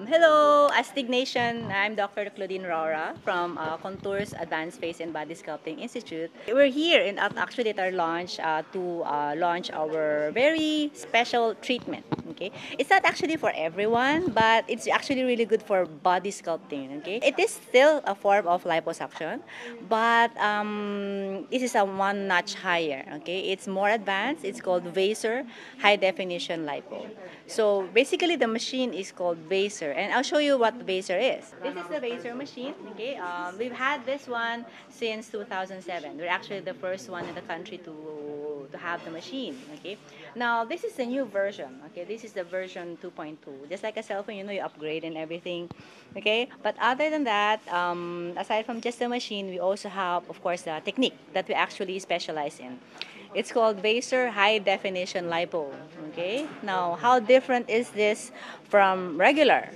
Hello, Astig Nation. I'm Dr. Claudine Rora from Contours Advanced Face and Body Sculpting Institute. We're here actually at our launch to launch our very special treatment. Okay, it's not actually for everyone, but it's actually really good for body sculpting. Okay, it is still a form of liposuction, but this is a one notch higher. Okay, it's more advanced. It's called Vaser High Definition Lipo. So basically, the machine is called Vaser, and I'll show you what Vaser is. This is the Vaser machine. Okay, we've had this one since 2007. We're actually the first one in the country to have the machine. Okay, now this is the new version. Okay, this is the version 2.2. Just like a cell phone, you upgrade and everything. Okay, but other than that, aside from just the machine, we also have, of course, the technique that we actually specialize in. It's called Vaser High Definition Lipo. Okay, now how different is this from regular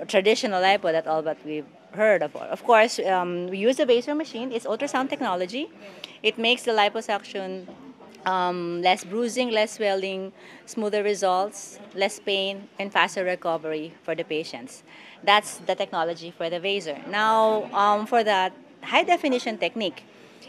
traditional lipo that all but we've heard of? Of course, we use the Vaser machine. It's ultrasound technology. It makes the liposuction less bruising, less swelling, smoother results, less pain, and faster recovery for the patients. That's the technology for the Vaser. Now, for the high definition technique,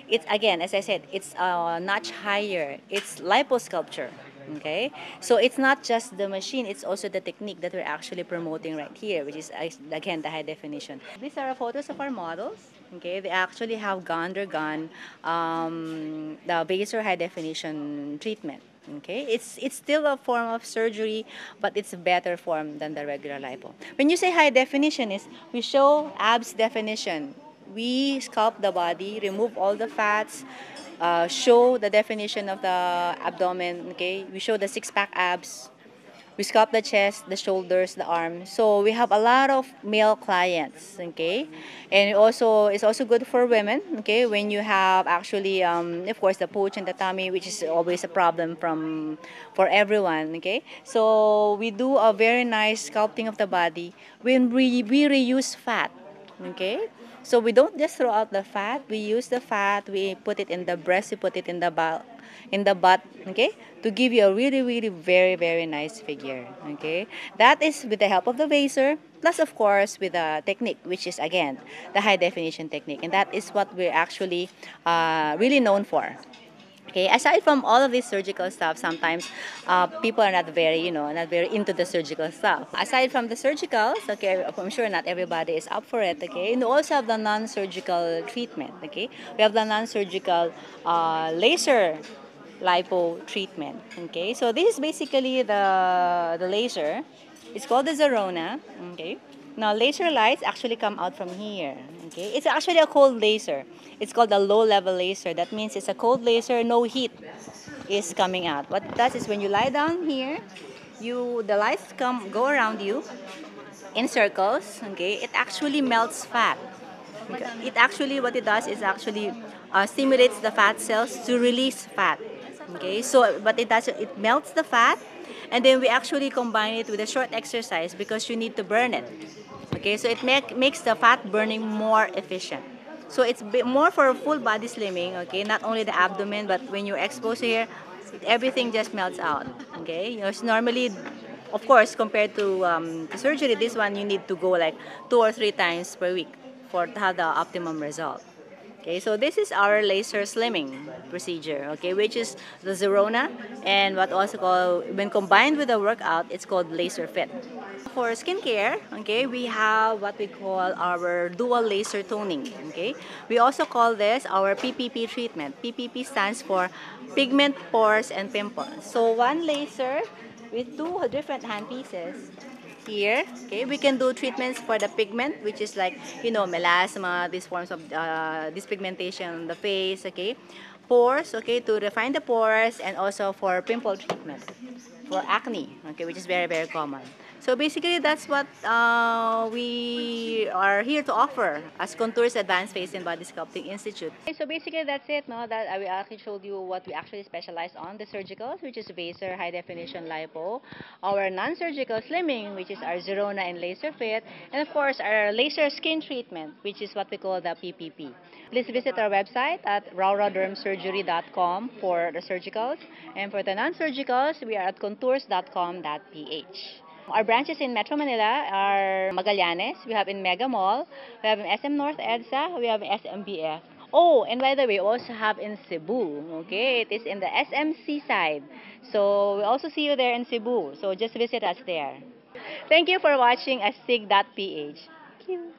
it's again, as I said, it's a notch higher. It's liposculpture. Okay, so it's not just the machine; it's also the technique that we're actually promoting right here, which is again the high definition. These are photos of our models. Okay, they actually have undergone the Vaser high definition treatment. Okay, it's still a form of surgery, but it's a better form than the regular lipo. When you say high definition, is we show abs definition. We sculpt the body, remove all the fats, show the definition of the abdomen. Okay, we show the six-pack abs. We sculpt the chest, the shoulders, the arms. So we have a lot of male clients. Okay, and also it's also good for women. Okay, when you have actually, of course, the pooch and the tummy, which is always a problem for everyone. Okay, so we do a very nice sculpting of the body when we reuse fat. Okay, so we don't just throw out the fat. We use the fat. We put it in the breast. We put it in the butt. Okay, to give you a really, really very nice figure. Okay, that is with the help of the Vaser. Plus, of course, with the technique, which is again the high definition technique, and that is what we're actually really known for. Okay, aside from all of this surgical stuff, sometimes people are not very, not very into the surgical stuff. Aside from the surgicals, okay, I'm sure not everybody is up for it, okay, and we also have the non-surgical treatment, okay. We have the non-surgical laser lipo treatment, okay. So this is basically the laser. It's called the Zerona, okay. Now, laser lights actually come out from here. Okay, it's actually a cold laser. It's called a low-level laser. That means it's a cold laser, no heat is coming out. What it does is when you lie down here, the lights go around you in circles. Okay, it actually melts fat. Okay. It actually what it does is actually stimulates the fat cells to release fat. Okay, so but it melts the fat, and then we actually combine it with a short exercise because you need to burn it. Okay, so it makes the fat burning more efficient. So it's more for full body slimming. Okay, not only the abdomen, but when you're exposed here, everything just melts out. Okay, so normally, of course, compared to surgery, this one you need to go like 2 or 3 times per week for to have the optimum result. Okay, so this is our laser slimming procedure, okay, which is the Zerona, and what also called, when combined with the workout, it's called laser fit. For skincare, okay, we have what we call our dual laser toning, okay. We also call this our PPP treatment. PPP stands for pigment, pores, and pimples. So one laser with two different hand pieces here. Okay, we can do treatments for the pigment, which is like, melasma, these forms of dyspigmentation on the face. Okay, pores, okay, to refine the pores, and also for pimple treatment for acne, okay, which is very common. So basically, that's what we are here to offer as Contours Advanced Face and Body Sculpting Institute. Okay, so basically, that's it. No, that we actually showed you what we actually specialize on: the surgicals, which is Vaser High Definition Lipo, our non-surgical slimming, which is our Zerona and Laser Fit, and of course, our laser skin treatment, which is what we call the PPP. Please visit our website at raurodermsurgery.com for the surgicals, and for the non-surgicals, we are at contours.com.ph. Our branches in Metro Manila are Magallanes, we have in Mega Mall, we have in SM North EDSA, we have in SMBF. Oh, and by the way, we also have in Cebu. Okay, it is in the SMC side. So we also see you there in Cebu. So just visit us there. Thank you for watching astig.ph. Thank you.